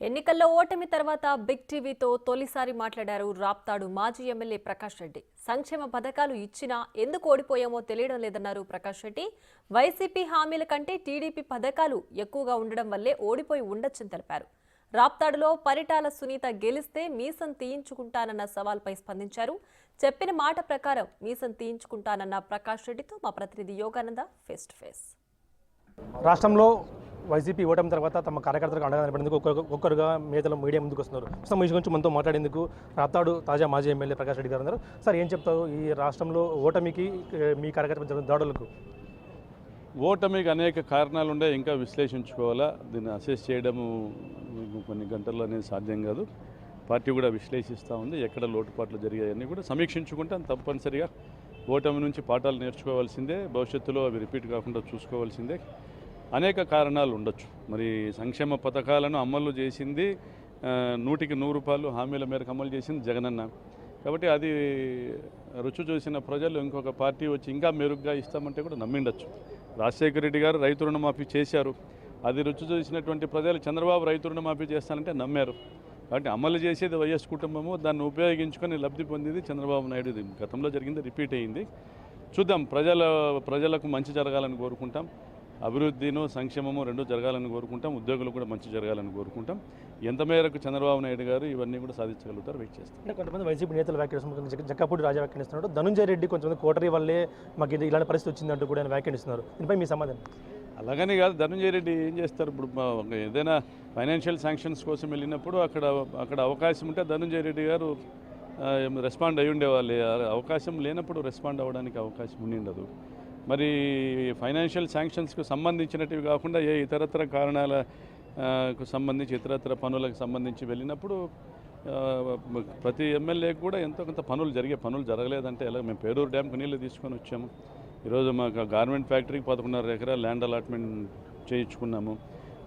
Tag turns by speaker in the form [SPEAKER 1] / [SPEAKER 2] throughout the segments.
[SPEAKER 1] ఎన్నికల్లో ఓటమి తర్వాత బిగ్ టీవీతో తొలిసారి మాట్లాడారు రాప్తాడు మాజీ ఎమ్మెల్యే ప్రకాష్ రెడ్డి. సంక్షేమ పథకాలు ఇచ్చినా ఎందుకు ఓడిపోయామో తెలియడం లేదన్నారు ప్రకాష్ రెడ్డి. వైసీపీ హామీల కంటే టీడీపీ పథకాలు ఎక్కువగా ఉండడం వల్లే ఓడిపోయి ఉండొచ్చని తెలిపారు. రాప్తాడులో పరిటాల సునీత గెలిస్తే మీసం తీయించుకుంటానన్న సవాల్పై స్పందించారు. చెప్పిన మాట ప్రకారం మీసం తీయించుకుంటానన్న ప్రకాష్ రెడ్డితో మా ప్రతినిధి యోగానంద ఫేస్ టు ఫేస్.
[SPEAKER 2] రాష్ట్రంలో వైసీపీ ఓటమి తర్వాత తమ కార్యకర్తలకు అండగా నిలబడేందుకు ఒక్కొక్కరుగా నేతలు మీడియా ముందుకు వస్తున్నారు. ఈ గురించి మనతో మాట్లాడేందుకు రాప్తాడు తాజా మాజీ ఎమ్మెల్యే ప్రకాష్ రెడ్డి గారు ఉన్నారు. సార్, ఏం చెప్తారు ఈ రాష్ట్రంలో ఓటమికి మీ కార్యకర్తలు జరిగిన దాడులకు?
[SPEAKER 3] ఓటమికి అనేక కారణాలు ఉండే, ఇంకా విశ్లేషించుకోవాలా. దీన్ని అసెస్ చేయడము కొన్ని గంటల్లో అనేది సాధ్యం కాదు. పార్టీ కూడా విశ్లేషిస్తూ ఉంది. ఎక్కడ లోటుపాట్లు జరిగాయని కూడా సమీక్షించుకుంటే తప్పనిసరిగా ఓటమి నుంచి పాఠాలు నేర్చుకోవాల్సిందే. భవిష్యత్తులో అవి రిపీట్ కాకుండా చూసుకోవాల్సిందే. అనేక కారణాలు ఉండొచ్చు. మరి సంక్షేమ పథకాలను అమలు చేసింది 100కి 100 రూపాయలు హామీల మేరకు అమలు చేసింది జగనన్న. కాబట్టి అది రుచి చూసిన ప్రజలు ఇంకొక పార్టీ వచ్చి ఇంకా మెరుగ్గా ఇస్తామంటే కూడా నమ్మిండొచ్చు. రాజశేఖర రెడ్డి గారు రైతు రుణమాఫీ చేశారు. అది రుచి చూసినటువంటి ప్రజలు చంద్రబాబు రైతు రుణమాఫీ చేస్తానంటే నమ్మారు. కాబట్టి అమలు చేసేది వైఎస్ కుటుంబము, దాన్ని ఉపయోగించుకొని లబ్ధి పొందేది చంద్రబాబు నాయుడు. గతంలో జరిగింది రిపీట్ అయ్యింది. చూద్దాం. ప్రజలకు మంచి జరగాలని కోరుకుంటాం. అభివృద్ధిను సంక్షేమము రెండు జరగాలని కోరుకుంటాం. ఉద్యోగులు కూడా మంచి జరగాలని కోరుకుంటాం. ఎంత మేరకు చంద్రబాబు నాయుడు గారు ఇవన్నీ కూడా సాధించగలుగుతారు వెయిట్ చేస్తాం.
[SPEAKER 2] అంటే కొంతమంది వైసీపీ నేతలు వ్యాఖ్యానిస్తున్నారు, జక్కపూడి రాజా వ్యాఖ్యానిస్తున్నాడు, ధనుంజయ రెడ్డి కొంతమంది కోటరీ వల్లే మాకు ఇలాంటి పరిస్థితి వచ్చిందంటూ కూడా ఆయన వ్యాఖ్యానిస్తున్నారు. దీనిపై మీ సమాధానం?
[SPEAKER 3] అలాగని కాదు. ధనంజయ రెడ్డి ఏం చేస్తారు? ఇప్పుడు ఏదైనా ఫైనాన్షియల్ శాంక్షన్స్ కోసం వెళ్ళినప్పుడు అక్కడ అవకాశం ఉంటే ధనంజయ రెడ్డి గారు రెస్పాండ్ అయి ఉండేవాళ్ళు. అవకాశం లేనప్పుడు రెస్పాండ్ అవ్వడానికి అవకాశం ఉండదు. మరి ఫైనాన్షియల్ శాంక్షన్స్కు సంబంధించినటివి కాకుండా ఏ ఇతరత్ర కారణాలకు సంబంధించి ఇతరత్ర పనులకు సంబంధించి వెళ్ళినప్పుడు ప్రతి ఎమ్మెల్యేకి కూడా ఎంతో కొంత పనులు జరగలేదంటే ఎలా? మేము పేరూరు డ్యామ్కి నీళ్ళు తీసుకొని వచ్చాము. ఈరోజు మాకు గార్మెంట్ ఫ్యాక్టరీకి 11.5 ఎకరాల ల్యాండ్ అలాట్మెంట్ చేయించుకున్నాము.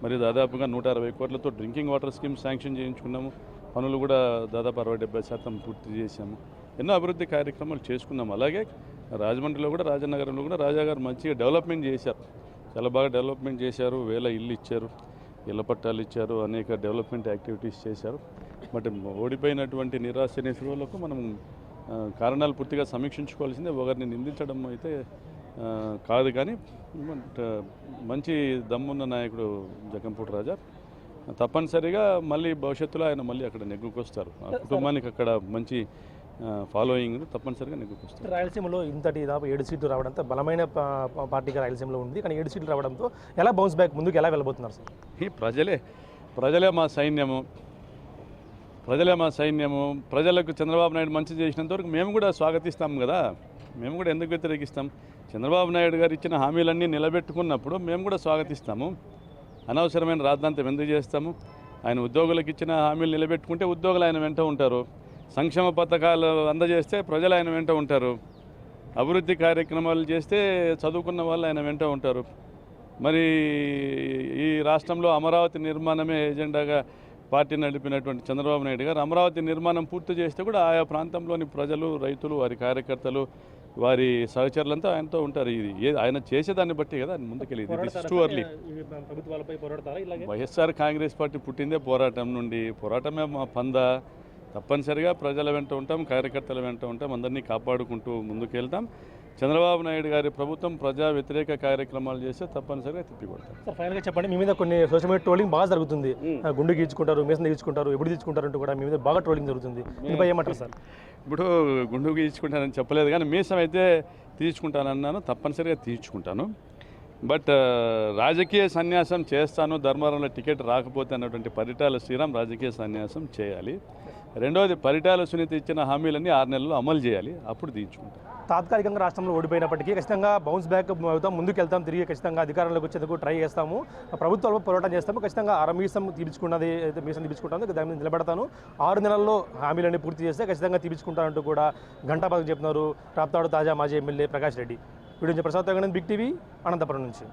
[SPEAKER 3] మరి దాదాపుగా 160 కోట్లతో డ్రింకింగ్ వాటర్ స్కీమ్ శాంక్షన్ చేయించుకున్నాము. పనులు కూడా దాదాపు 60-70% పూర్తి చేశాము. ఎన్నో అభివృద్ధి కార్యక్రమాలు చేసుకున్నాము. అలాగే రాజమండ్రిలో కూడా, రాజనగరంలో కూడా రాజా గారు మంచిగా డెవలప్మెంట్ చేశారు. చాలా బాగా డెవలప్మెంట్ చేశారు. 1000 ఇల్లు ఇచ్చారు, ఇళ్ల పట్టాలు ఇచ్చారు, అనేక డెవలప్మెంట్ యాక్టివిటీస్ చేశారు. బట్ ఓడిపోయినటువంటి నిరాశ నిస్పృహలకు మనం కారణాలు పూర్తిగా సమీక్షించుకోవాల్సిందే. ఒకరిని నిందించడం అయితే కాదు. కానీ మంచి దమ్మున్న నాయకుడు జగన్పూడి రాజా తప్పనిసరిగా మళ్ళీ భవిష్యత్తులో ఆయన మళ్ళీ అక్కడ నెగ్గుకొస్తారు. ఆ కుటుంబానికి అక్కడ మంచి ఫాలోయింగ్ తప్పనిసరిగా నెగ్గుకొస్తారు.
[SPEAKER 2] రాయలసీమలో ఇంతటి దాదాపు 7 సీట్లు రావడంతో బలమైన పార్టీగా రాయలసీమలో ఉంది. కానీ 7 సీట్లు రావడంతో ఎలా బౌన్స్ బ్యాక్ ముందుకు ఎలా వెళ్ళబోతున్నారు సార్?
[SPEAKER 3] ఈ ప్రజలే మా సైన్యము. ప్రజలకు చంద్రబాబు నాయుడు మంచి చేసినంత వరకు మేము కూడా స్వాగతిస్తాం కదా. మేము కూడా ఎందుకు వ్యతిరేకిస్తాం? చంద్రబాబు నాయుడు గారు ఇచ్చిన హామీలన్నీ నిలబెట్టుకున్నప్పుడు మేము కూడా స్వాగతిస్తాము. అనవసరమైన రాద్ధాంతం ఎందుకు చేస్తాము? ఆయన ఉద్యోగులకు ఇచ్చిన హామీలు నిలబెట్టుకుంటే ఉద్యోగులు ఆయన వెంట ఉంటారు. సంక్షేమ పథకాలు అందజేస్తే ప్రజలు ఆయన వెంట ఉంటారు. అభివృద్ధి కార్యక్రమాలు చేస్తే చదువుకున్న వాళ్ళు ఆయన వెంట ఉంటారు. మరి ఈ రాష్ట్రంలో అమరావతి నిర్మాణమే ఎజెండాగా పార్టీ నడిపినటువంటి చంద్రబాబు నాయుడు గారు అమరావతి నిర్మాణం పూర్తి చేస్తే కూడా ఆయా ప్రాంతంలోని ప్రజలు, రైతులు, వారి కార్యకర్తలు, వారి సహచరులంతా ఆయనతో ఉంటారు. ఇది ఆయన చేసేదాన్ని బట్టి కదా ముందుకెళ్ళేది. వైఎస్ఆర్ కాంగ్రెస్ పార్టీ పుట్టిందే పోరాటం నుండి. పోరాటమే మా పంద. తప్పనిసరిగా ప్రజల వెంట ఉంటాం, కార్యకర్తల వెంట ఉంటాం, అందరినీ కాపాడుకుంటూ ముందుకెళ్తాం. చంద్రబాబు నాయుడు గారి ప్రభుత్వం ప్రజా వ్యతిరేక కార్యక్రమాలు చేస్తే తప్పనిసరిగా తిప్పికొడతారు.
[SPEAKER 2] సార్, ఫైనల్గా చెప్పండి, మీ మీద కొన్ని సోషల్ మీడియా ట్రోలింగ్ బాగా జరుగుతుంది. గుండు గీచుకుంటారు, మీసం గీచుకుంటారు, ఎప్పుడు తీసుకుంటారంటూ కూడా మీ మీద బాగా ట్రోలింగ్ జరుగుతుంది. దీనిపై ఏమంటారు సార్?
[SPEAKER 3] ఇప్పుడు గుండు గీచుకుంటానని చెప్పలేదు, కానీ మీసం అయితే తీర్చుకుంటానన్నాను. తప్పనిసరిగా తీర్చుకుంటాను. బట్ రాజకీయ సన్యాసం చేస్తాను, ధర్మవరంలో టికెట్ రాకపోతే అన్నటువంటి పరిటాల శ్రీరామ్ రాజకీయ సన్యాసం చేయాలి. రెండవది, పరిటాల సునీత ఇచ్చిన హామీలన్నీ 6 నెలల్లో అమలు చేయాలి. అప్పుడు తీర్చుకుంటాం.
[SPEAKER 2] తాత్కాలికంగా రాష్ట్రంలో ఓడిపోయినప్పటికీ ఖచ్చితంగా బౌన్స్ బ్యాక్ అవుతాం, ముందుకెళ్తాం, తిరిగి ఖచ్చితంగా అధికారంలోకి వచ్చేందుకు ట్రై చేస్తాము, ప్రభుత్వంలో పోరాటం చేస్తాము. ఖచ్చితంగా మీసం తీర్చుకున్నది అయితే మీసం తీర్చుకుంటాను, దాని మీద నిలబడతాను. 6 నెలల్లో హామీలన్నీ పూర్తి చేస్తే ఖచ్చితంగా తీర్చుకుంటానంటూ కూడా ఘంటాపథకం చెప్తున్నారు రాప్తాడు తాజా మాజీ MLA Prakash Reddy. Video Prasad Big TV, Anantapuram నుంచి.